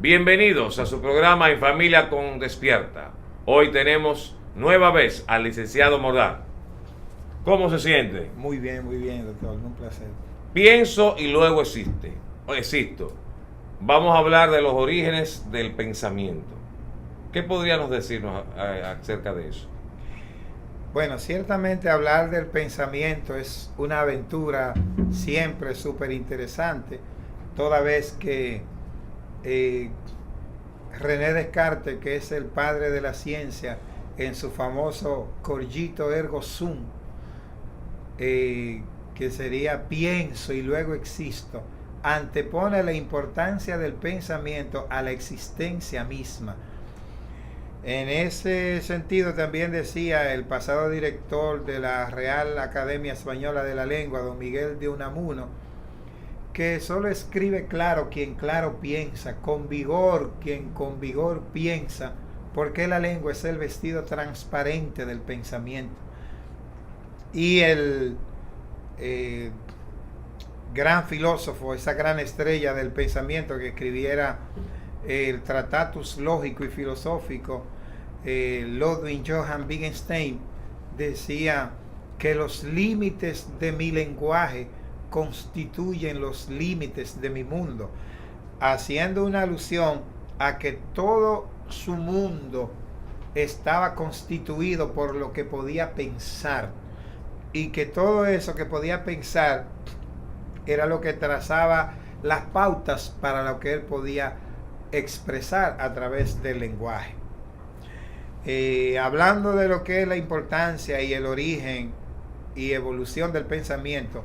Bienvenidos a su programa En Familia con Despierta. Hoy tenemos nueva vez al licenciado Mordá. ¿Cómo se siente? Muy bien, doctor. Un placer. Pienso y luego existo. Vamos a hablar de los orígenes del pensamiento. ¿Qué podríamos decirnos acerca de eso? Bueno, ciertamente hablar del pensamiento es una aventura siempre súper interesante, toda vez que René Descartes, que es el padre de la ciencia, en su famoso Cogito ergo sum, que sería pienso y luego existo, antepone la importancia del pensamiento a la existencia misma. En ese sentido también decía el pasado director de la Real Academia Española de la Lengua, don Miguel de Unamuno, que solo escribe claro quien claro piensa, con vigor quien con vigor piensa, porque la lengua es el vestido transparente del pensamiento. Y el gran filósofo, esa gran estrella del pensamiento que escribiera el Tratatus Lógico y Filosófico, Ludwig Johann Wittgenstein, decía que los límites de mi lenguaje constituyen los límites de mi mundo, haciendo una alusión a que todo su mundo estaba constituido por lo que podía pensar, y que todo eso que podía pensar era lo que trazaba las pautas para lo que él podía expresar a través del lenguaje. Hablando de lo que es la importancia y el origen y evolución del pensamiento,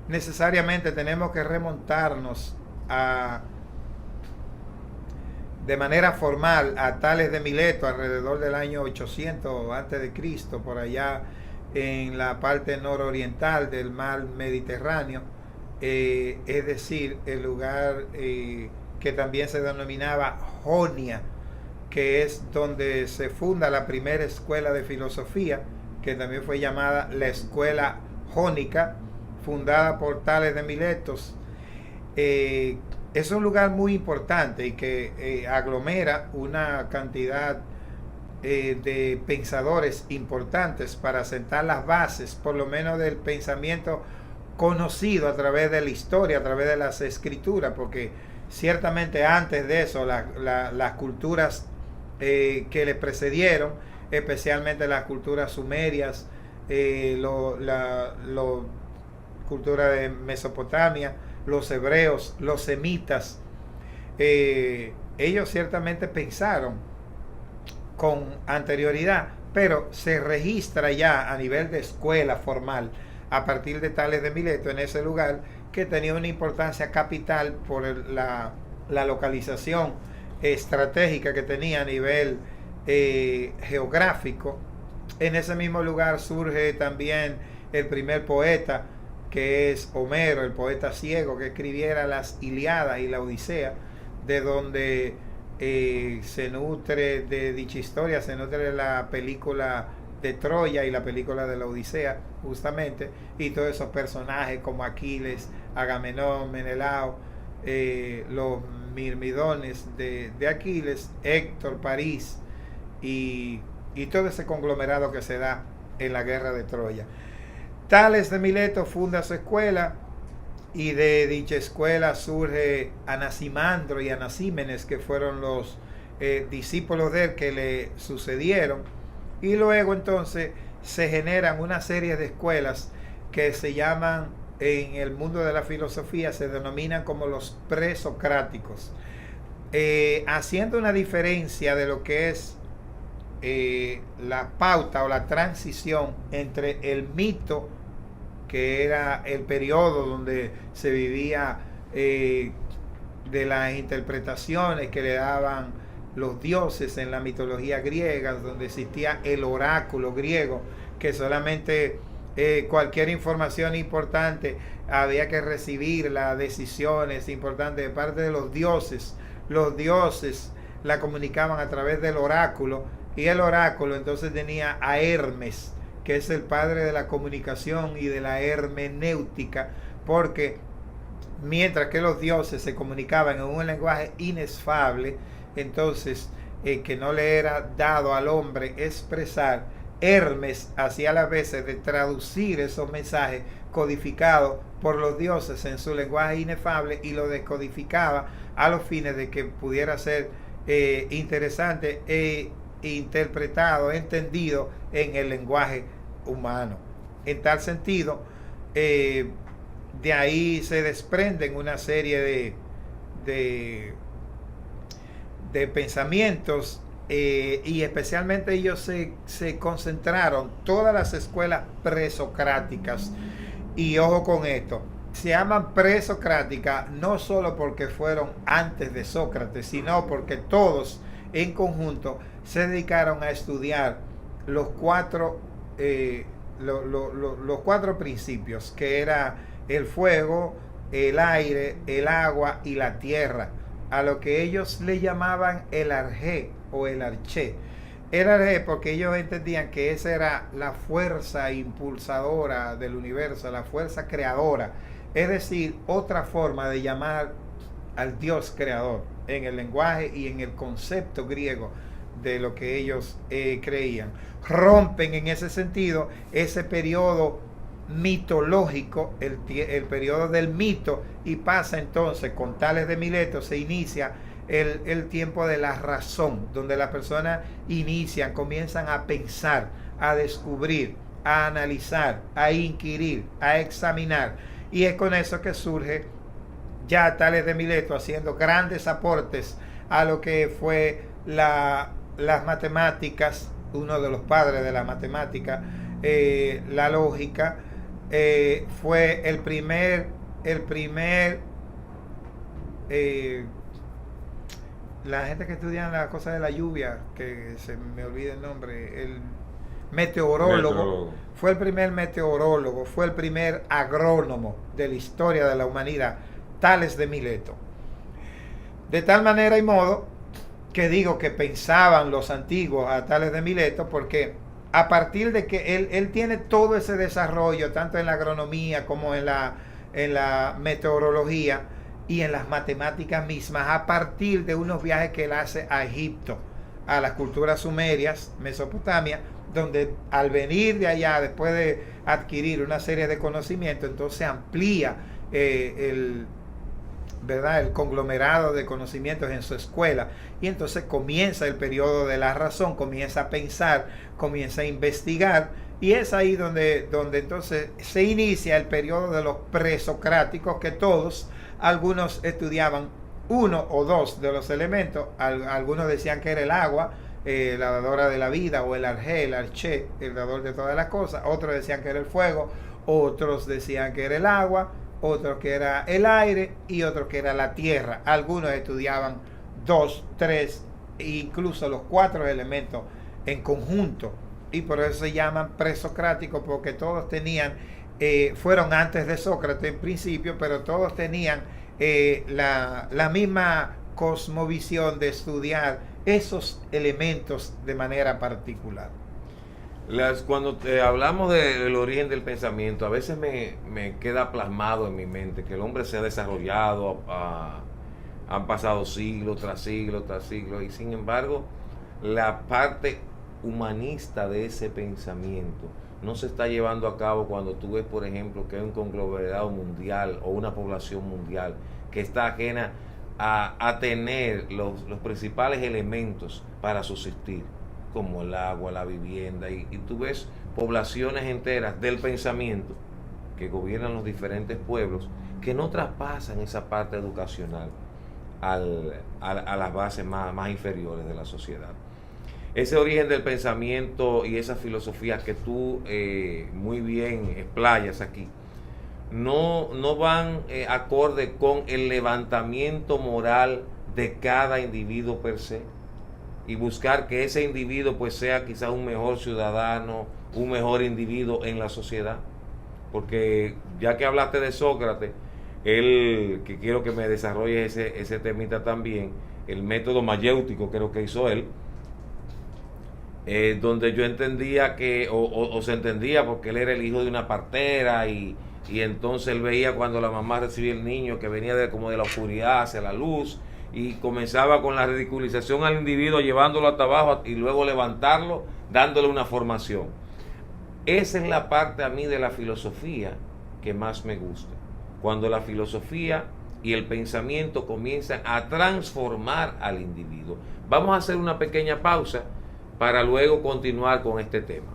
necesariamente tenemos que remontarnos de manera formal a Tales de Mileto alrededor del año 800 a.C., por allá en la parte nororiental del mar Mediterráneo, es decir, el lugar que también se denominaba Jonia, que es donde se funda la primera escuela de filosofía, que también fue llamada la Escuela Jónica, fundada por Tales de Mileto. Es un lugar muy importante y que aglomera una cantidad de pensadores importantes para sentar las bases, por lo menos del pensamiento conocido a través de la historia, a través de las escrituras, porque ciertamente antes de eso las culturas que le precedieron, especialmente las culturas sumerias, la cultura de Mesopotamia, los hebreos, los semitas, ellos ciertamente pensaron con anterioridad, pero se registra ya a nivel de escuela formal a partir de Tales de Mileto en ese lugar, que tenía una importancia capital por la localización estratégica que tenía a nivel geográfico. En ese mismo lugar surge también el primer poeta, que es Homero, el poeta ciego, que escribiera las Ilíadas y la Odisea, de donde se nutre de dicha historia, se nutre la película de Troya y la película de la Odisea, justamente, y todos esos personajes como Aquiles, Agamenón, Menelao, los mirmidones de Aquiles, Héctor, París, y todo ese conglomerado que se da en la guerra de Troya. Tales de Mileto funda su escuela, y de dicha escuela surge Anaximandro y Anaxímenes, que fueron los discípulos de él que le sucedieron, y luego entonces se generan una serie de escuelas que se llaman, en el mundo de la filosofía se denominan como los presocráticos, haciendo una diferencia de lo que es la pauta o la transición entre el mito, que era el periodo donde se vivía de las interpretaciones que le daban los dioses en la mitología griega, donde existía el oráculo griego, que solamente cualquier información importante había que recibir, las decisiones importantes de parte de los dioses. Los dioses la comunicaban a través del oráculo, y el oráculo entonces tenía a Hermes, que es el padre de la comunicación y de la hermenéutica, porque mientras que los dioses se comunicaban en un lenguaje inexfable, entonces que no le era dado al hombre expresar, Hermes hacía las veces de traducir esos mensajes codificados por los dioses en su lenguaje inefable y lo descodificaba a los fines de que pudiera ser interesante e interpretado, entendido en el lenguaje humano. En tal sentido, de ahí se desprenden una serie de pensamientos y especialmente ellos se concentraron, todas las escuelas presocráticas, y ojo con esto, se llaman presocráticas no solo porque fueron antes de Sócrates, sino porque todos en conjunto se dedicaron a estudiar los cuatro principios, que era el fuego, el aire, el agua y la tierra, a lo que ellos le llamaban el arjé o el arché. El arjé porque ellos entendían que esa era la fuerza impulsadora del universo, la fuerza creadora, es decir, otra forma de llamar al Dios creador en el lenguaje y en el concepto griego de lo que ellos creían. Rompen en ese sentido ese periodo mitológico, el periodo del mito, y pasa entonces con Tales de Mileto, se inicia el tiempo de la razón, donde las personas comienzan a pensar, a descubrir, a analizar, a inquirir, a examinar, y es con eso que surge ya Tales de Mileto haciendo grandes aportes a lo que fue las matemáticas, uno de los padres de la matemática, la lógica, fue el primer la gente que estudia la cosa de la lluvia, que se me olvida el nombre, el meteorólogo, fue el primer meteorólogo, fue el primer agrónomo de la historia de la humanidad, Tales de Mileto. De tal manera y modo que digo que pensaban los antiguos a Tales de Mileto, porque a partir de que él tiene todo ese desarrollo, tanto en la agronomía como en la meteorología y en las matemáticas mismas, a partir de unos viajes que él hace a Egipto, a las culturas sumerias, Mesopotamia, donde al venir de allá, después de adquirir una serie de conocimientos, entonces amplía el conglomerado de conocimientos en su escuela, y entonces comienza el periodo de la razón, comienza a pensar, comienza a investigar, y es ahí donde entonces se inicia el periodo de los presocráticos, que todos, algunos estudiaban uno o dos de los elementos, algunos decían que era el agua, la dadora de la vida, o el arjé, el arché, el dador de todas las cosas, otros decían que era el fuego, otros decían que era el agua, otros que era el aire y otros que era la tierra. Algunos estudiaban 2, 3 e incluso los 4 elementos en conjunto, y por eso se llaman presocráticos, porque todos tenían, fueron antes de Sócrates en principio, pero todos tenían la misma cosmovisión de estudiar esos elementos de manera particular. Cuando hablamos del origen del pensamiento, a veces me queda plasmado en mi mente que el hombre se ha desarrollado, han pasado siglos tras siglos tras siglos, y sin embargo la parte humanista de ese pensamiento no se está llevando a cabo cuando tú ves, por ejemplo, que hay un conglomerado mundial o una población mundial que está ajena a tener los principales elementos para subsistir, como el agua, la vivienda, y tú ves poblaciones enteras del pensamiento que gobiernan los diferentes pueblos que no traspasan esa parte educacional a las bases más inferiores de la sociedad. Ese origen del pensamiento y esas filosofías que tú muy bien explayas aquí no van acorde con el levantamiento moral de cada individuo per se, y buscar que ese individuo pues sea quizás un mejor ciudadano, un mejor individuo en la sociedad. Porque ya que hablaste de Sócrates, que quiero que me desarrolle ese temita también, el método mayéutico creo que hizo él, donde yo entendía que, o se entendía porque él era el hijo de una partera y entonces él veía cuando la mamá recibía el niño que venía como de la oscuridad hacia la luz y comenzaba con la ridiculización al individuo llevándolo hasta abajo y luego levantarlo dándole una formación. Esa es la parte a mí de la filosofía que más me gusta, cuando la filosofía y el pensamiento comienzan a transformar al individuo. Vamos a hacer una pequeña pausa para luego continuar con este tema.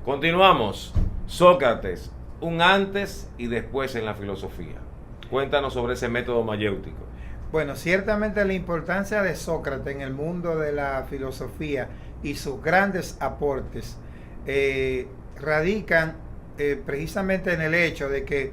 Continuamos. Sócrates, un antes y después en la filosofía. Cuéntanos sobre ese método mayéutico. Bueno, ciertamente la importancia de Sócrates en el mundo de la filosofía y sus grandes aportes radican precisamente en el hecho de que,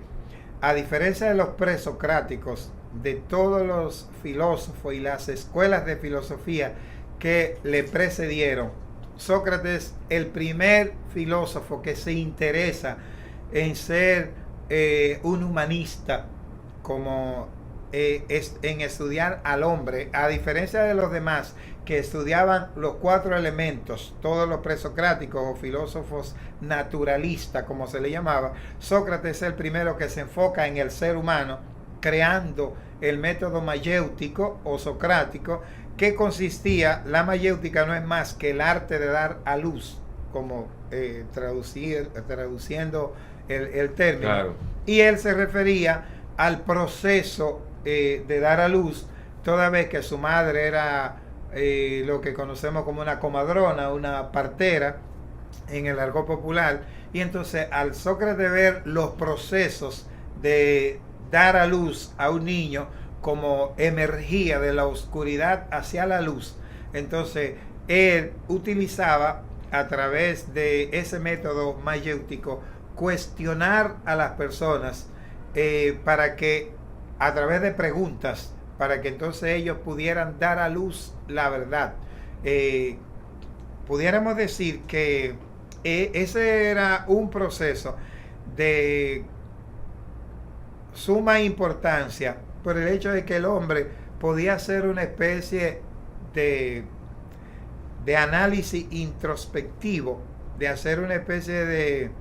a diferencia de los presocráticos, de todos los filósofos y las escuelas de filosofía que le precedieron, Sócrates, el primer filósofo que se interesa en ser un humanista, como en estudiar al hombre, a diferencia de los demás que estudiaban los 4 elementos, todos los presocráticos o filósofos naturalistas, como se le llamaba. Sócrates es el primero que se enfoca en el ser humano, creando el método mayéutico o socrático, que consistía, la mayéutica no es más que el arte de dar a luz, como traduciendo el término. Claro. Y él se refería al proceso de dar a luz, toda vez que su madre era lo que conocemos como una comadrona, una partera en el argot popular. Y entonces, al Sócrates ver los procesos de dar a luz a un niño como emergía de la oscuridad hacia la luz, entonces él utilizaba, a través de ese método mayéutico, cuestionar a las personas para que, a través de preguntas, para que entonces ellos pudieran dar a luz la verdad. Pudiéramos decir que ese era un proceso de suma importancia por el hecho de que el hombre podía hacer una especie de análisis introspectivo, de hacer una especie de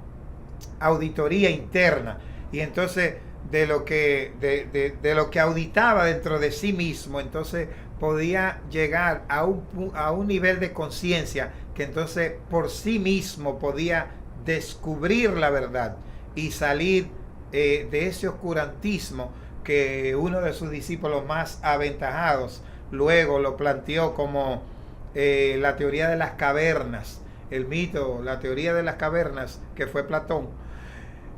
auditoría interna, y entonces de lo que auditaba dentro de sí mismo, entonces podía llegar a un nivel de conciencia que entonces por sí mismo podía descubrir la verdad y salir de ese oscurantismo que uno de sus discípulos más aventajados luego lo planteó como la teoría de las cavernas, el mito, la teoría de las cavernas, que fue Platón,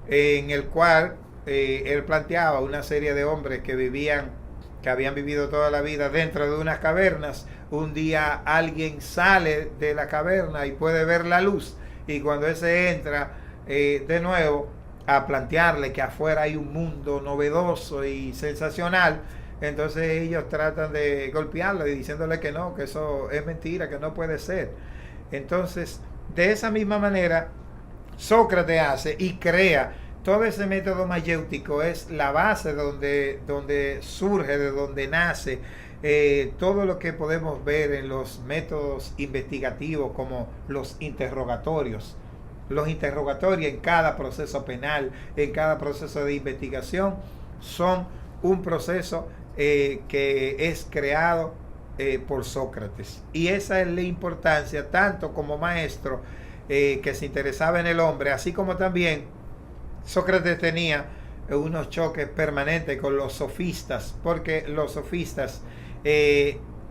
en el cual él planteaba una serie de hombres que habían vivido toda la vida dentro de unas cavernas. Un día alguien sale de la caverna y puede ver la luz, y cuando ese entra de nuevo a plantearle que afuera hay un mundo novedoso y sensacional, entonces ellos tratan de golpearlo y diciéndole que no, que eso es mentira, que no puede ser. Entonces, de esa misma manera, Sócrates hace y crea todo ese método mayéutico. Es la base donde surge, de donde nace todo lo que podemos ver en los métodos investigativos, como los interrogatorios. Los interrogatorios en cada proceso penal, en cada proceso de investigación, son un proceso que es creado por Sócrates. Y esa es la importancia, tanto como maestro que se interesaba en el hombre, así como también Sócrates tenía unos choques permanentes con los sofistas, porque los sofistas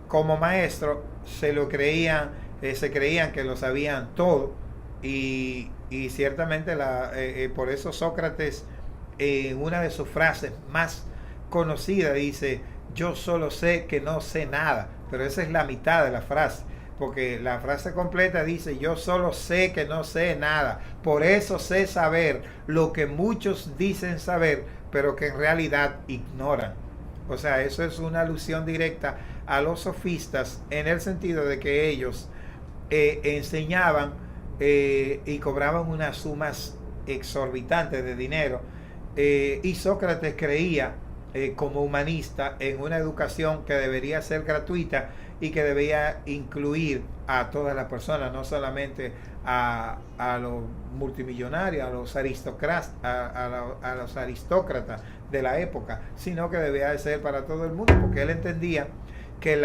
como maestro se creían que lo sabían todo, y ciertamente por eso Sócrates, en una de sus frases más conocidas, dice: yo solo sé que no sé nada. Pero esa es la mitad de la frase. porque la frase completa dice: yo solo sé que no sé nada, por eso sé saber lo que muchos dicen saber, pero que en realidad ignoran. O sea, eso es una alusión directa a los sofistas, en el sentido de que ellos enseñaban y cobraban unas sumas exorbitantes de dinero, y Sócrates creía, como humanista, en una educación que debería ser gratuita y que debía incluir a todas las personas, no solamente a los multimillonarios, a los aristócratas, a los aristócratas de la época, sino que debía de ser para todo el mundo, porque él entendía que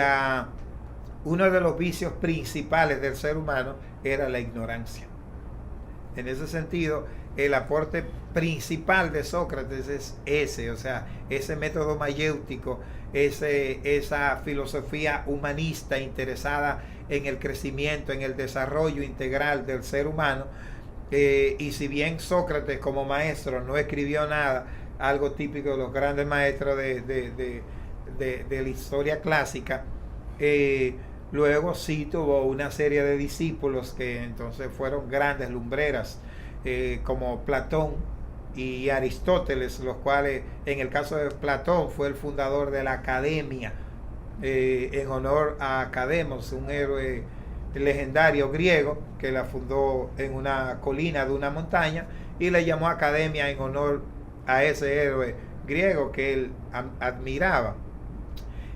uno de los vicios principales del ser humano era la ignorancia. En ese sentido, el aporte principal de Sócrates es ese, o sea, ese método mayéutico, esa filosofía humanista interesada en el crecimiento, en el desarrollo integral del ser humano. Y si bien Sócrates como maestro no escribió nada, algo típico de los grandes maestros de la historia clásica, luego sí tuvo una serie de discípulos que entonces fueron grandes lumbreras, como Platón y Aristóteles, los cuales, en el caso de Platón, fue el fundador de la academia, en honor a Cademos, un héroe legendario griego que la fundó en una colina de una montaña, y le llamó academia en honor a ese héroe griego que él admiraba.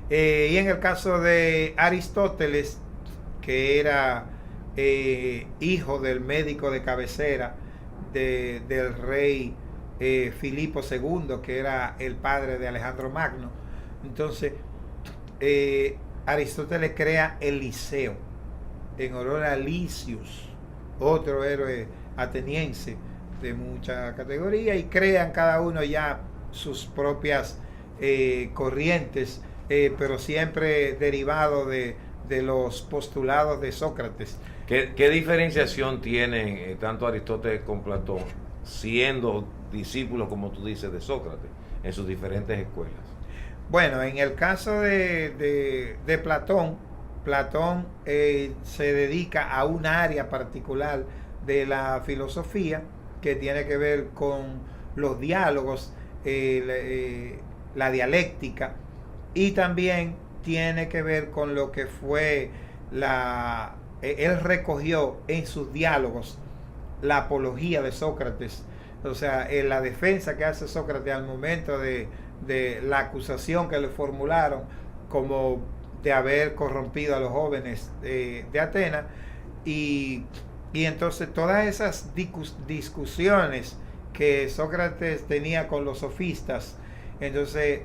Y en el caso de Aristóteles, que era hijo del médico de cabecera del rey Filipo II, que era el padre de Alejandro Magno, entonces Aristóteles crea el Liceo en honor a Licius, otro héroe ateniense de mucha categoría, y crean cada uno ya sus propias corrientes, pero siempre derivado de los postulados de Sócrates. ¿Qué diferenciación tienen tanto Aristóteles como Platón, siendo discípulos, como tú dices, de Sócrates, en sus diferentes escuelas? Bueno, en el caso de Platón, se dedica a un área particular de la filosofía que tiene que ver con los diálogos, la dialéctica, y también tiene que ver con lo que fue él recogió en sus diálogos la apología de Sócrates, o sea, en la defensa que hace Sócrates al momento de la acusación que le formularon como de haber corrompido a los jóvenes de Atenas, y entonces todas esas discusiones que Sócrates tenía con los sofistas, entonces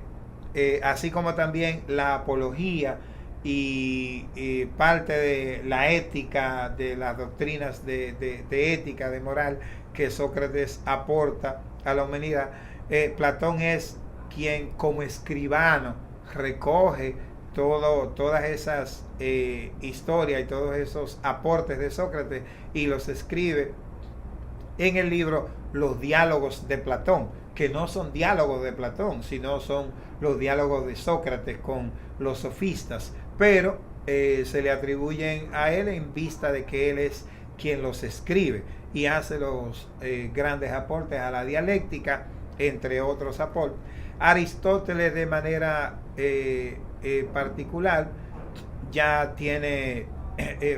así como también la apología y parte de la ética, de las doctrinas de ética, de moral que Sócrates aporta a la humanidad, Platón es quien como escribano recoge todas esas historias y todos esos aportes de Sócrates y los escribe en el libro Los Diálogos de Platón, que no son diálogos de Platón, sino son los diálogos de Sócrates con los sofistas, pero se le atribuyen a él en vista de que él es quien los escribe y hace los grandes aportes a la dialéctica, entre otros aportes. Aristóteles, de manera particular, ya tiene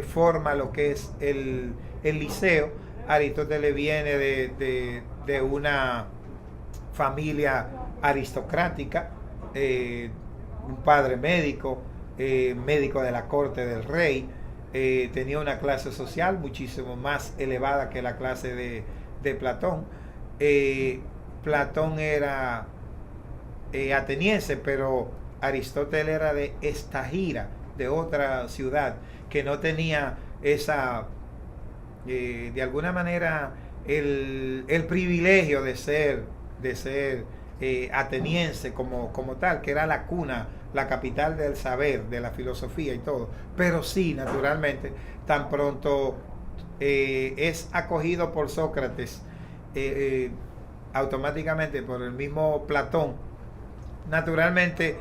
forma lo que es el Liceo. Aristóteles viene de una familia aristocrática, un padre médico, médico de la corte del rey, tenía una clase social muchísimo más elevada que la clase de Platón. Platón era ateniense, pero Aristóteles era de Estagira, de otra ciudad, que no tenía esa, de alguna manera, el privilegio de ser ateniense como tal, que era la cuna, la capital del saber, de la filosofía y todo. Pero sí, naturalmente, tan pronto es acogido por Sócrates, automáticamente por el mismo Platón, naturalmente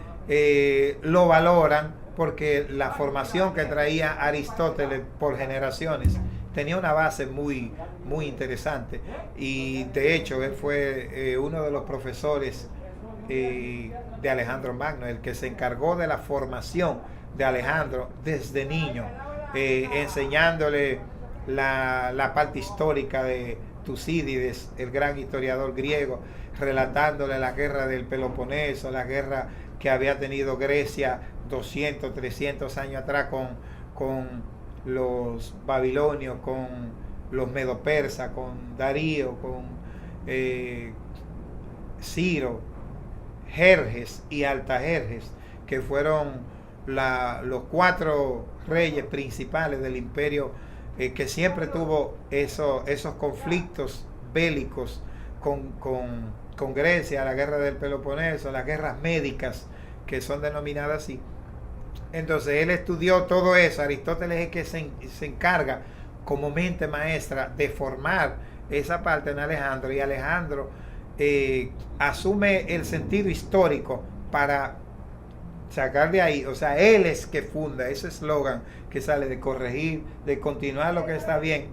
lo valoran porque la formación que traía Aristóteles por generaciones tenía una base muy, muy interesante. Y de hecho, él fue uno de los profesores de Alejandro Magno, el que se encargó de la formación de Alejandro desde niño, enseñándole la parte histórica de Tucídides, el gran historiador griego, relatándole la guerra del Peloponeso, la guerra que había tenido Grecia 200, 300 años atrás con los babilonios, con los medopersas, con Darío, con Ciro, Jerjes y Altajerjes, que fueron los 4 reyes principales del imperio, que siempre tuvo esos conflictos bélicos con Grecia, la guerra del Peloponeso, las guerras médicas, que son denominadas así. Entonces él estudió todo eso. Aristóteles es el que se encarga como mente maestra de formar esa parte en Alejandro, y Alejandro asume el sentido histórico para sacar de ahí, o sea, él es que funda ese eslogan que sale de corregir, de continuar lo que está bien,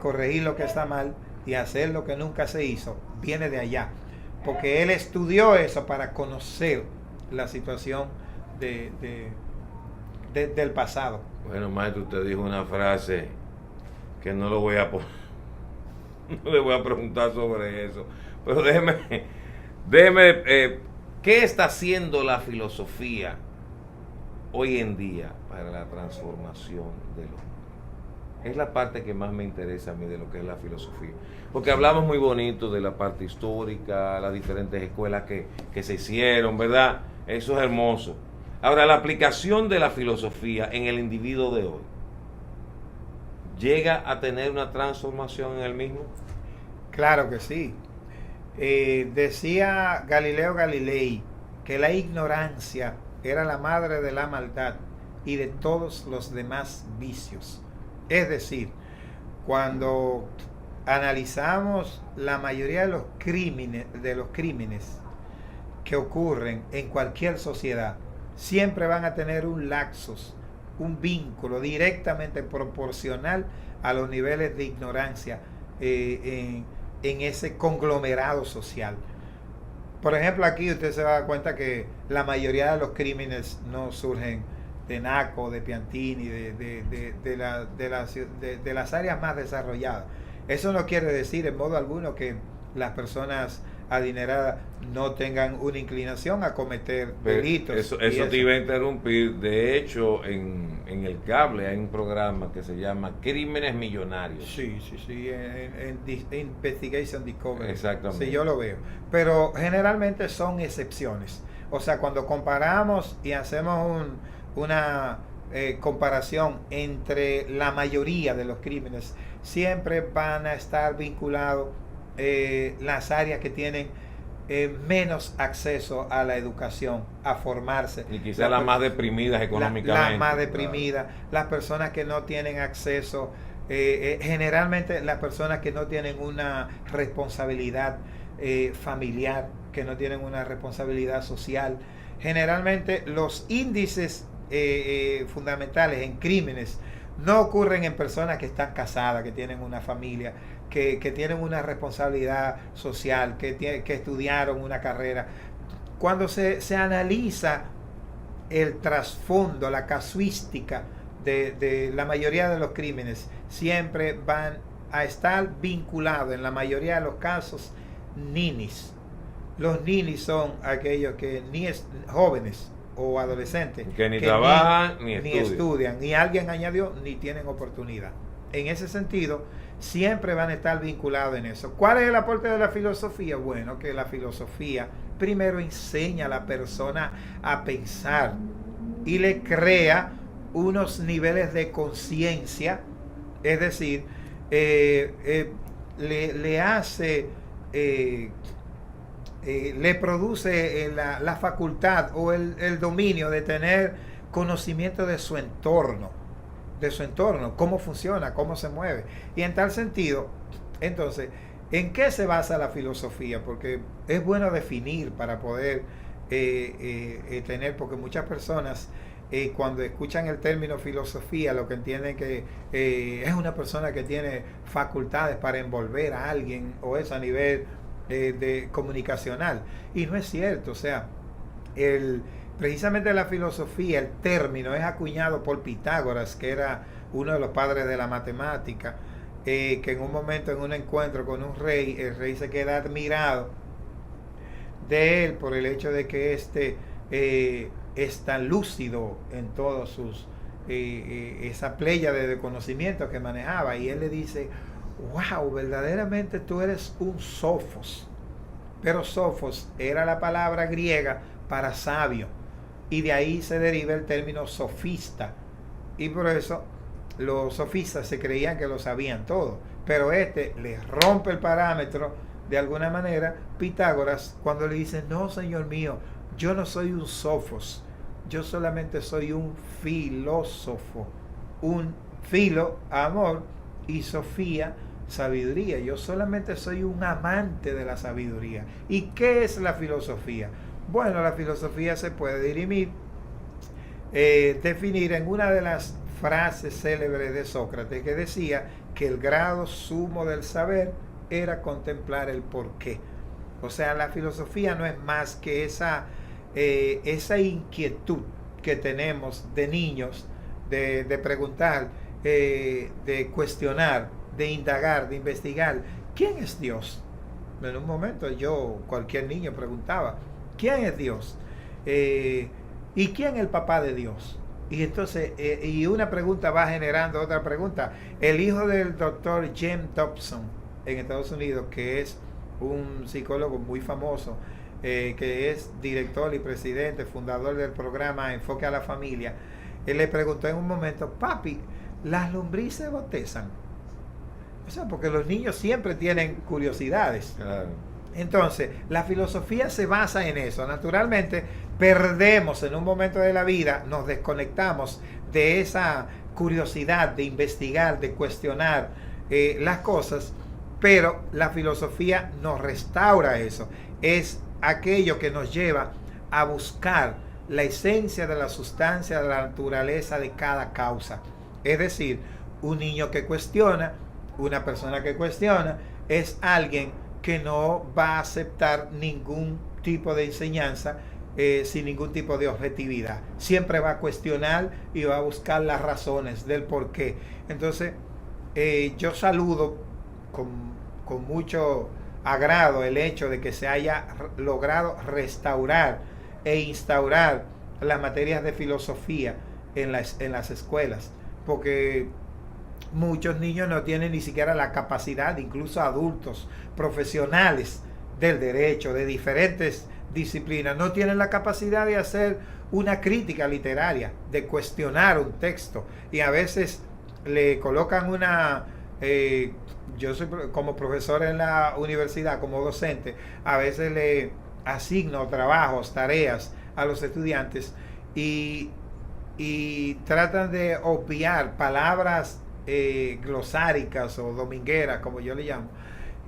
corregir lo que está mal y hacer lo que nunca se hizo, viene de allá, porque él estudió eso para conocer la situación del pasado. Bueno, maestro, usted dijo una frase que no lo voy a poner, no le voy a preguntar sobre eso, pero déjeme ¿qué está haciendo la filosofía hoy en día para la transformación del hombre? Es la parte que más me interesa a mí de lo que es la filosofía. Porque hablamos muy bonito de la parte histórica, las diferentes escuelas que se hicieron, ¿verdad? Eso es hermoso. Ahora, la aplicación de la filosofía en el individuo de hoy, ¿llega a tener una transformación en el mismo? Claro que sí. Decía Galileo Galilei que la ignorancia era la madre de la maldad y de todos los demás vicios. Es decir, cuando analizamos la mayoría de los crímenes que ocurren en cualquier sociedad, siempre van a tener un laxus, un vínculo directamente proporcional a los niveles de ignorancia en ese conglomerado social. Por ejemplo, aquí usted se va a dar cuenta que la mayoría de los crímenes no surgen de Naco, de Piantini, de las áreas más desarrolladas. Eso no quiere decir en modo alguno que las personas adineradas no tengan una inclinación a cometer delitos. Eso te iba a interrumpir. De hecho, en el cable hay un programa que se llama Crímenes Millonarios. Sí, en Investigation Discovery. Exactamente. Sí, yo lo veo. Pero generalmente son excepciones. O sea, cuando comparamos y hacemos una comparación entre la mayoría de los crímenes, siempre van a estar vinculados las áreas que tienen menos acceso a la educación, a formarse. Y quizás las más deprimidas económicamente. Las más deprimidas, claro. Las personas que no tienen acceso, generalmente las personas que no tienen una responsabilidad familiar, que no tienen una responsabilidad social. Generalmente los índices fundamentales en crímenes no ocurren en personas que están casadas, que tienen una familia, que tienen una responsabilidad social, que estudiaron una carrera. Cuando se analiza el trasfondo, la casuística de la mayoría de los crímenes, siempre van a estar vinculados, en la mayoría de los casos, ninis. Los ninis son aquellos que jóvenes o adolescentes que ni trabajan ni estudian, ni alguien añadió, ni tienen oportunidad. En ese sentido, siempre van a estar vinculados en eso. ¿Cuál es el aporte de la filosofía? Bueno, que la filosofía primero enseña a la persona a pensar y le crea unos niveles de conciencia, es decir, le hace... le produce la facultad o el dominio de tener conocimiento de su entorno, cómo funciona, cómo se mueve. Y en tal sentido, entonces, ¿en qué se basa la filosofía? Porque es bueno definir para poder tener, porque muchas personas cuando escuchan el término filosofía, lo que entienden que es una persona que tiene facultades para envolver a alguien, o es a nivel de comunicacional. Y no es cierto, o sea, precisamente la filosofía, el término es acuñado por Pitágoras, que era uno de los padres de la matemática, que en un momento, en un encuentro con un rey, el rey se queda admirado de él por el hecho de que es tan lúcido en todos sus esa pléyade de conocimientos que manejaba, y él le dice: wow, verdaderamente tú eres un sofos. Pero sofos era la palabra griega para sabio, y de ahí se deriva el término sofista, y por eso los sofistas se creían que lo sabían todo, pero les rompe el parámetro de alguna manera Pitágoras cuando le dice: no, señor mío, yo no soy un sofos, yo solamente soy un filósofo. Un filo, amor, y sofía, sabiduría. Yo solamente soy un amante de la sabiduría. ¿Y qué es la filosofía? Bueno, la filosofía se puede definir en una de las frases célebres de Sócrates, que decía que el grado sumo del saber era contemplar el porqué. O sea, la filosofía no es más que esa inquietud que tenemos de niños, de preguntar, de cuestionar, de indagar, de investigar. ¿Quién es Dios? En un momento cualquier niño preguntaba: ¿quién es Dios? ¿Y quién es el papá de Dios? Y entonces, y una pregunta va generando otra pregunta. El hijo del doctor James Dobson en Estados Unidos, que es un psicólogo muy famoso, que es director y presidente, fundador del programa Enfoque a la Familia, él le preguntó en un momento: papi, ¿las lombrices bostezan? O sea, porque los niños siempre tienen curiosidades. Claro. Entonces, la filosofía se basa en eso. Naturalmente, perdemos en un momento de la vida, nos desconectamos de esa curiosidad de investigar, de cuestionar las cosas, pero la filosofía nos restaura eso. Es aquello que nos lleva a buscar la esencia de la sustancia, de la naturaleza de cada causa. Es decir, un niño que cuestiona, una persona que cuestiona, es alguien que no va a aceptar ningún tipo de enseñanza sin ningún tipo de objetividad. Siempre va a cuestionar y va a buscar las razones del por qué. Entonces, yo saludo con mucho agrado el hecho de que se haya logrado restaurar e instaurar las materias de filosofía en las escuelas, porque muchos niños no tienen ni siquiera la capacidad, incluso adultos, profesionales del derecho, de diferentes disciplinas, no tienen la capacidad de hacer una crítica literaria, de cuestionar un texto, y a veces le colocan yo soy como profesor en la universidad, como docente, a veces le asigno trabajos, tareas a los estudiantes y tratan de obviar palabras glosáricas o domingueras, como yo le llamo,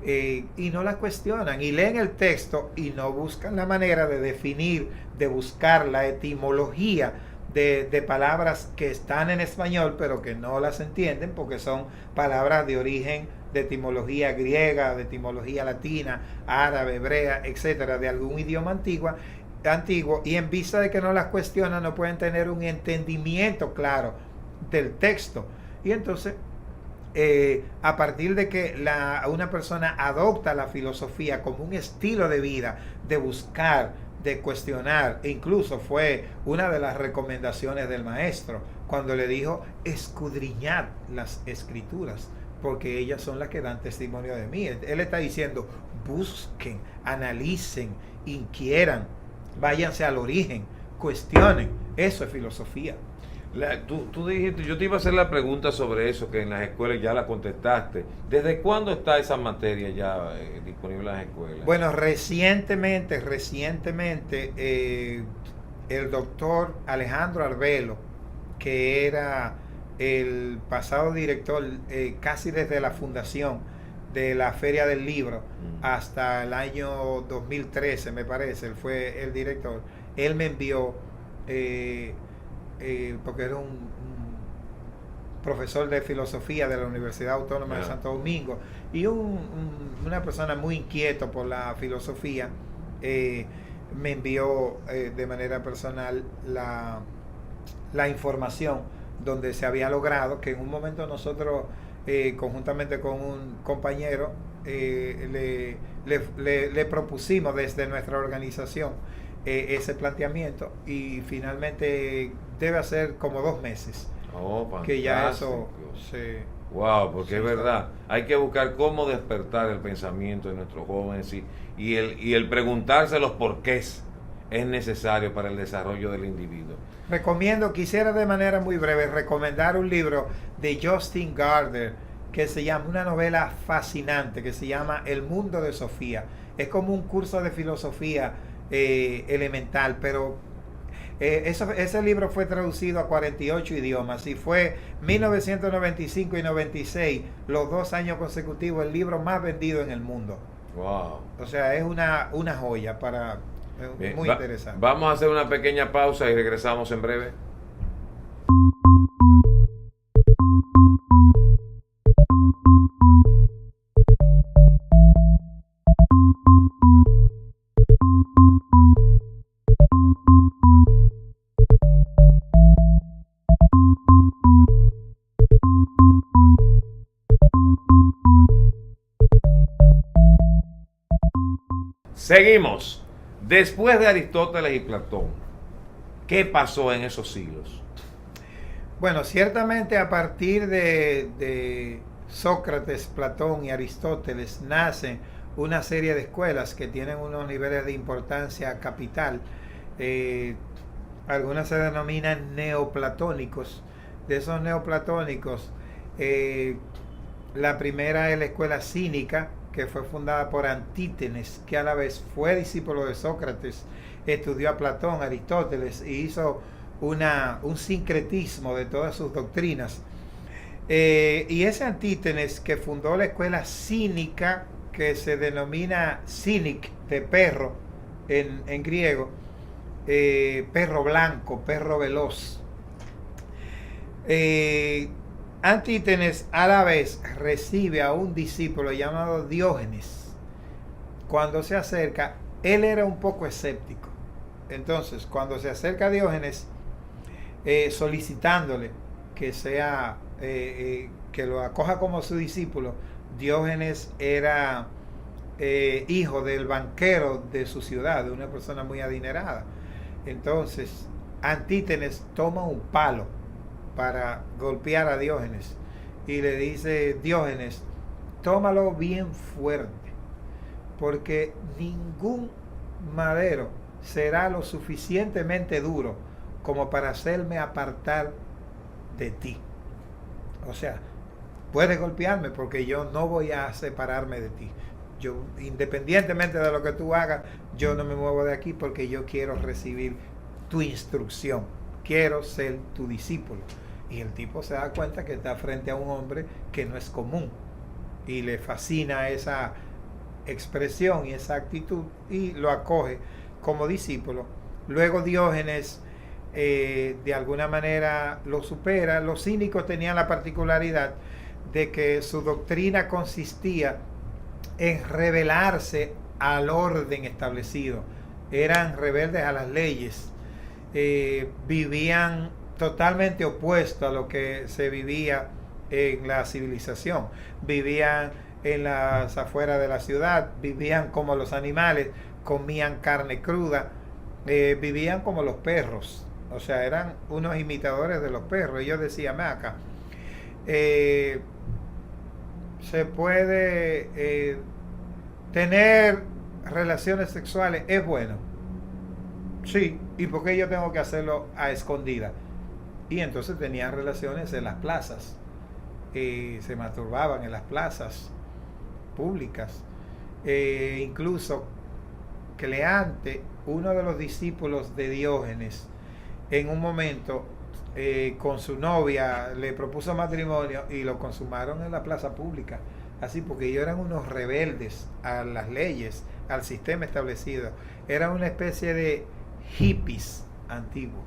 y no las cuestionan, y leen el texto y no buscan la manera de definir, de buscar la etimología de palabras que están en español pero que no las entienden porque son palabras de origen, de etimología griega, de etimología latina, árabe, hebrea, etcétera, de algún idioma antiguo, y en vista de que no las cuestionan, no pueden tener un entendimiento claro del texto. Y entonces, a partir de que una persona adopta la filosofía como un estilo de vida, de buscar, de cuestionar, e incluso fue una de las recomendaciones del maestro cuando le dijo: escudriñad las escrituras, porque ellas son las que dan testimonio de mí. Él está diciendo: busquen, analicen, inquieran, váyanse al origen, cuestionen. Eso es filosofía. Tú dijiste, yo te iba a hacer la pregunta sobre eso, que en las escuelas ya la contestaste. ¿Desde cuándo está esa materia ya disponible en las escuelas? Bueno, recientemente, el doctor Alejandro Arbelo, que era el pasado director, casi desde la fundación de la Feria del Libro hasta el año 2013, me parece, él fue el director. Él me envió porque era un profesor de filosofía de la Universidad Autónoma de Santo Domingo, y una persona muy inquieta por la filosofía, me envió de manera personal la información donde se había logrado que en un momento nosotros, conjuntamente con un compañero, le propusimos desde nuestra organización ese planteamiento, y finalmente debe hacer como 2 meses que ya eso se... Wow, porque es verdad, hay que buscar cómo despertar el pensamiento de nuestros jóvenes, y el preguntarse los porqués es necesario para el desarrollo del individuo. Quisiera de manera muy breve recomendar un libro de Justin Gardner que se llama, una novela fascinante que se llama El mundo de Sofía. Es como un curso de filosofía elemental, pero ese libro fue traducido a 48 idiomas y fue 1995 y 96, los 2 años consecutivos, el libro más vendido en el mundo. Wow. O sea, es una joya para... Bien, muy interesante. Vamos a hacer una pequeña pausa y regresamos en breve. Seguimos. Después de Aristóteles y Platón, ¿qué pasó en esos siglos? Bueno, ciertamente a partir de Sócrates, Platón y Aristóteles nacen una serie de escuelas que tienen unos niveles de importancia capital. Algunas se denominan neoplatónicos. De esos neoplatónicos, la primera es la escuela cínica, que fue fundada por Antítenes, que a la vez fue discípulo de Sócrates, estudió a Platón, Aristóteles, y hizo un sincretismo de todas sus doctrinas. Y ese Antítenes, que fundó la escuela cínica, que se denomina cínic, de perro en griego, perro blanco, perro veloz. Antítenes a la vez recibe a un discípulo llamado Diógenes. Cuando se acerca, él era un poco escéptico. Entonces, cuando se acerca a Diógenes, solicitándole que sea, que lo acoja como su discípulo, Diógenes era hijo del banquero de su ciudad, de una persona muy adinerada. Entonces, Antítenes toma un palo para golpear a Diógenes y le dice: Diógenes, tómalo bien fuerte, porque ningún madero será lo suficientemente duro como para hacerme apartar de ti. O sea, puedes golpearme porque yo no voy a separarme de ti. Yo, independientemente de lo que tú hagas, yo no me muevo de aquí porque yo quiero recibir tu instrucción, quiero ser tu discípulo. Y el tipo se da cuenta que está frente a un hombre que no es común, y le fascina esa expresión y esa actitud, y lo acoge como discípulo. Luego Diógenes de alguna manera lo supera. Los cínicos tenían la particularidad de que su doctrina consistía en rebelarse al orden establecido. Eran rebeldes a las leyes, vivían totalmente opuesto a lo que se vivía en la civilización. Vivían en las afueras de la ciudad, vivían como los animales, comían carne cruda, vivían como los perros. O sea, eran unos imitadores de los perros. Ellos decían: "Ven acá, se puede tener relaciones sexuales, es bueno. Sí, ¿y por qué yo tengo que hacerlo a escondida?". Y entonces tenían relaciones en las plazas, se masturbaban en las plazas públicas. Incluso Cleante, uno de los discípulos de Diógenes, en un momento con su novia le propuso matrimonio y lo consumaron en la plaza pública. Así, porque ellos eran unos rebeldes a las leyes, al sistema establecido. Eran una especie de hippies antiguos.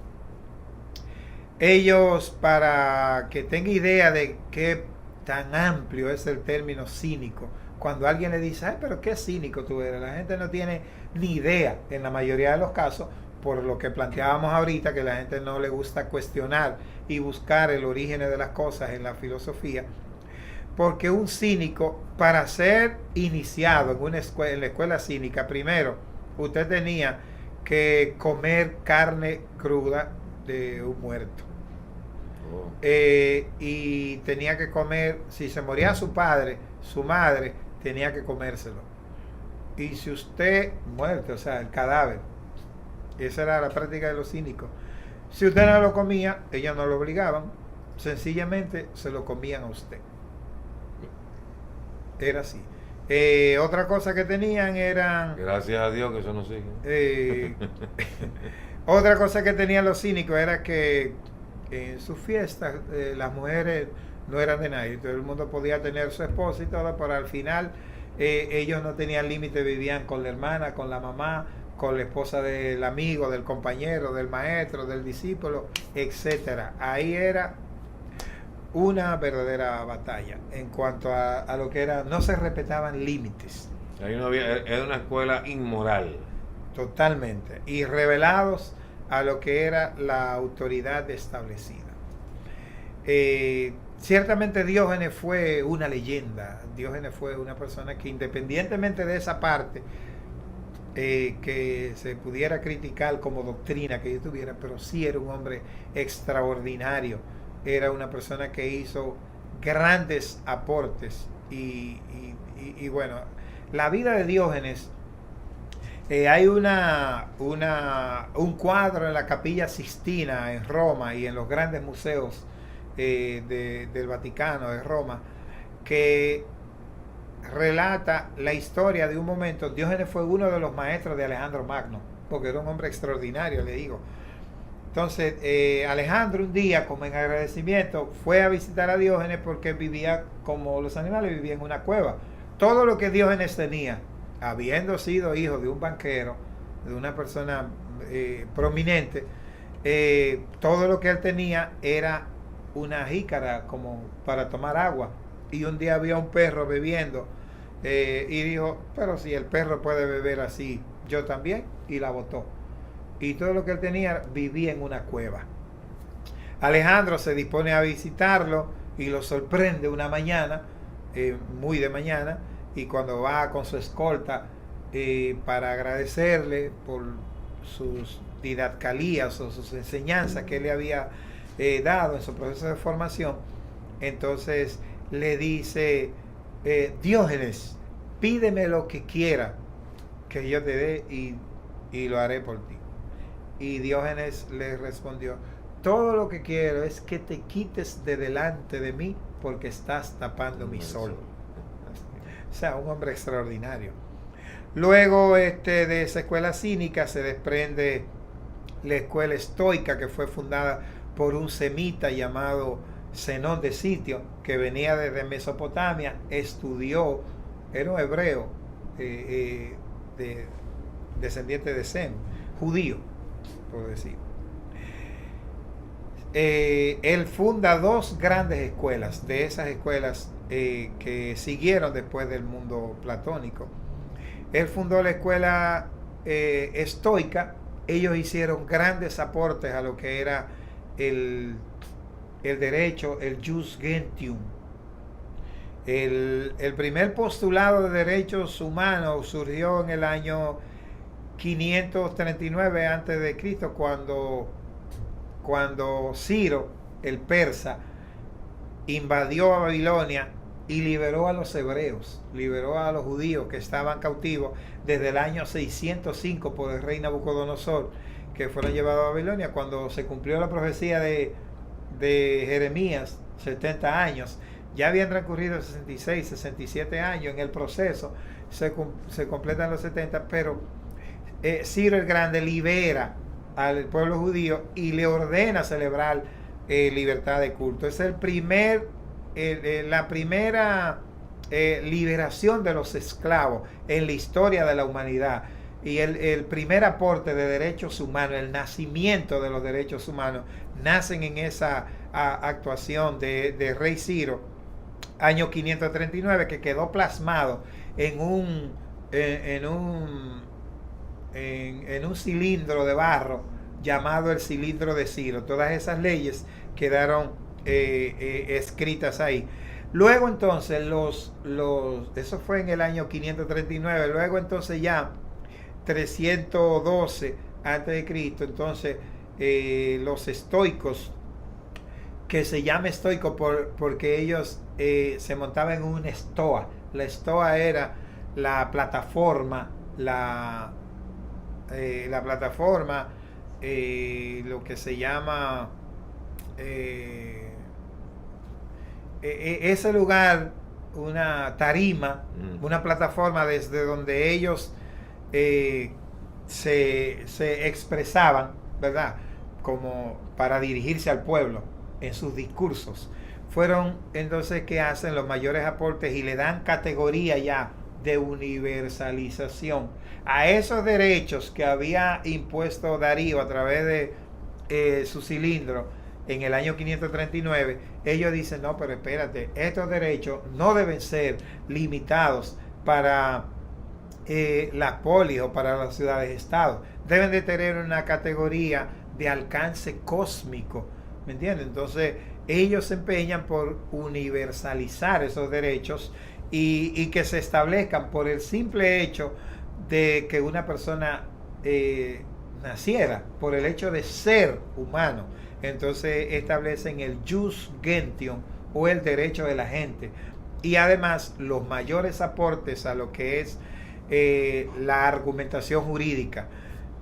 Ellos, para que tenga idea de qué tan amplio es el término cínico, cuando alguien le dice, ay, pero qué cínico tú eres, la gente no tiene ni idea, en la mayoría de los casos, por lo que planteábamos ahorita, que la gente no le gusta cuestionar y buscar el origen de las cosas en la filosofía, porque un cínico, para ser iniciado en en la escuela cínica, primero, usted tenía que comer carne cruda de un muerto. Y tenía que comer, si se moría su padre, su madre, tenía que comérselo. Y si usted, muerto, o sea, el cadáver, esa era la práctica de los cínicos. Si usted no lo comía, ellos no lo obligaban, sencillamente se lo comían a usted. Era así. Otra cosa que tenían eran... Gracias a Dios que eso no sigue. Otra cosa que tenían los cínicos era que en sus fiestas las mujeres no eran de nadie. Todo el mundo podía tener su esposa y todo, pero al final ellos no tenían límite, vivían con la hermana, con la mamá, con la esposa del amigo, del compañero, del maestro, del discípulo, etcétera. Ahí era una verdadera batalla en cuanto a lo que era, no se respetaban límites. Ahí no había, era una escuela inmoral. Totalmente. Y revelados a lo que era la autoridad establecida. Ciertamente Diógenes fue una leyenda. Diógenes fue una persona que, independientemente de esa parte que se pudiera criticar como doctrina que yo tuviera, pero sí era un hombre extraordinario. Era una persona que hizo grandes aportes. Y bueno, la vida de Diógenes, hay un cuadro en la Capilla Sistina en Roma y en los grandes museos del Vaticano de Roma, que relata la historia de un momento. Diógenes fue uno de los maestros de Alejandro Magno, porque era un hombre extraordinario, le digo. Entonces, Alejandro un día, como en agradecimiento, fue a visitar a Diógenes porque vivía, como los animales, vivía en una cueva. Todo lo que Diógenes tenía, habiendo sido hijo de un banquero, de una persona prominente, todo lo que él tenía era una jícara como para tomar agua. Y un día había un perro bebiendo y dijo, pero si el perro puede beber así, yo también, y la botó. Y todo lo que él tenía vivía en una cueva. Alejandro se dispone a visitarlo y lo sorprende una mañana, muy de mañana, y cuando va con su escolta para agradecerle por sus didascalías o sus enseñanzas que él le había dado en su proceso de formación, entonces le dice, Diógenes, pídeme lo que quiera que yo te dé y lo haré por ti. Y Diógenes le respondió, todo lo que quiero es que te quites de delante de mí porque estás tapando mi sol. O sea, un hombre extraordinario. Luego de esa escuela cínica se desprende la escuela estoica, que fue fundada por un semita llamado Zenón de Sitio, que venía desde Mesopotamia, estudió, era un hebreo, descendiente de Sem, judío, por decir. Él funda dos grandes escuelas, de esas escuelas que siguieron después del mundo platónico. Él fundó la escuela estoica. Ellos hicieron grandes aportes a lo que era el derecho, el jus gentium. El primer postulado de derechos humanos surgió en el año 539 a.C., cuando Ciro, el persa, invadió a Babilonia y liberó a los hebreos, liberó a los judíos que estaban cautivos desde el año 605 por el rey Nabucodonosor, que fueron llevados a Babilonia. Cuando se cumplió la profecía de Jeremías, 70 años, ya habían transcurrido 66, 67 años en el proceso, se completan los 70, pero Ciro el Grande libera al pueblo judío y le ordena celebrar libertad de culto. Es la primera liberación de los esclavos en la historia de la humanidad. Y el primer aporte de derechos humanos, el nacimiento de los derechos humanos, nacen en esa actuación de Rey Ciro, año 539, que quedó plasmado en un cilindro de barro llamado el cilindro de Ciro. Todas esas leyes quedaron escritas ahí. Luego entonces, eso fue en el año 539, luego entonces ya 312 antes de Cristo, entonces los estoicos, que se llama estoico porque ellos se montaban en una estoa. La estoa era la plataforma, lo que se llama ese lugar, una tarima, una plataforma desde donde ellos se expresaban, ¿verdad? Como para dirigirse al pueblo en sus discursos. Fueron entonces que hacen los mayores aportes y le dan categoría ya de universalización a esos derechos que había impuesto Darío a través de su cilindro en el año 539. Ellos dicen, no, pero espérate, estos derechos no deben ser limitados para las polis o para las ciudades-estado, deben de tener una categoría de alcance cósmico, ¿me entiendes? Entonces ellos se empeñan por universalizar esos derechos y que se establezcan por el simple hecho de que una persona naciera, por el hecho de ser humano. Entonces establecen el jus gentium, o el derecho de la gente, y además los mayores aportes a lo que es la argumentación jurídica.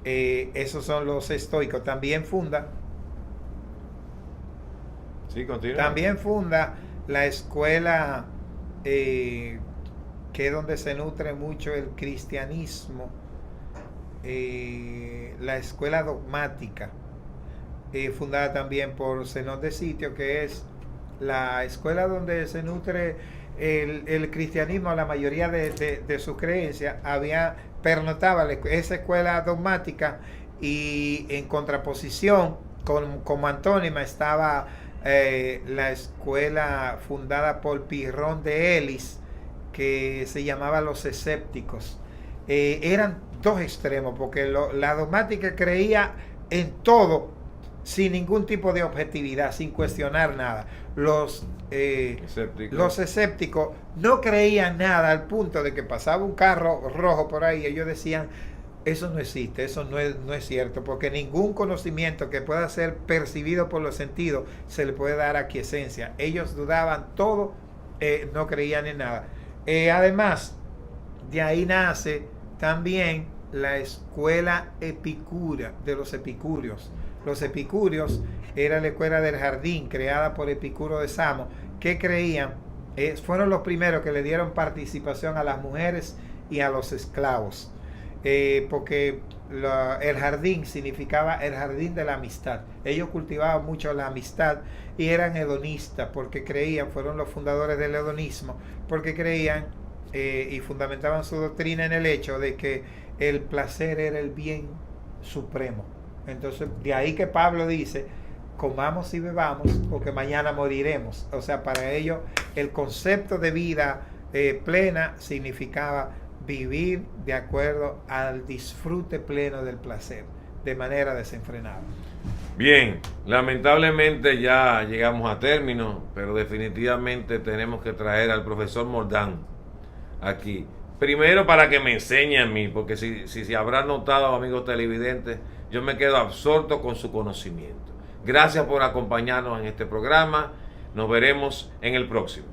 Esos son los estoicos. También funda la escuela que es donde se nutre mucho el cristianismo, la escuela dogmática, fundada también por Zenón de Sitio, que es la escuela donde se nutre el cristianismo. La mayoría de sus creencias pernotaba esa escuela dogmática, y en contraposición como antónima estaba la escuela fundada por Pirrón de Elis, que se llamaba los escépticos. Eran dos extremos, porque la dogmática creía en todo sin ningún tipo de objetividad, sin cuestionar nada. Los escépticos no creían nada, al punto de que pasaba un carro rojo por ahí y ellos decían, eso no existe, eso no es cierto, porque ningún conocimiento que pueda ser percibido por los sentidos se le puede dar aquiescencia. Ellos dudaban todo, no creían en nada. Además, de ahí nace también la escuela epicúrea, de los epicúreos. Los epicúreos era la escuela del jardín creada por Epicuro de Samos, que creían, fueron los primeros que le dieron participación a las mujeres y a los esclavos, porque el jardín significaba el jardín de la amistad. Ellos cultivaban mucho la amistad y eran hedonistas, porque creían, fueron los fundadores del hedonismo, porque creían y fundamentaban su doctrina en el hecho de que el placer era el bien supremo. Entonces, de ahí que Pablo dice, comamos y bebamos porque mañana moriremos. O sea, para ellos el concepto de vida plena significaba vivir de acuerdo al disfrute pleno del placer, de manera desenfrenada. Bien, lamentablemente ya llegamos a término, pero definitivamente tenemos que traer al profesor Moldán aquí. Primero para que me enseñe a mí, porque si habrán notado, amigos televidentes, yo me quedo absorto con su conocimiento. Gracias por acompañarnos en este programa. Nos veremos en el próximo.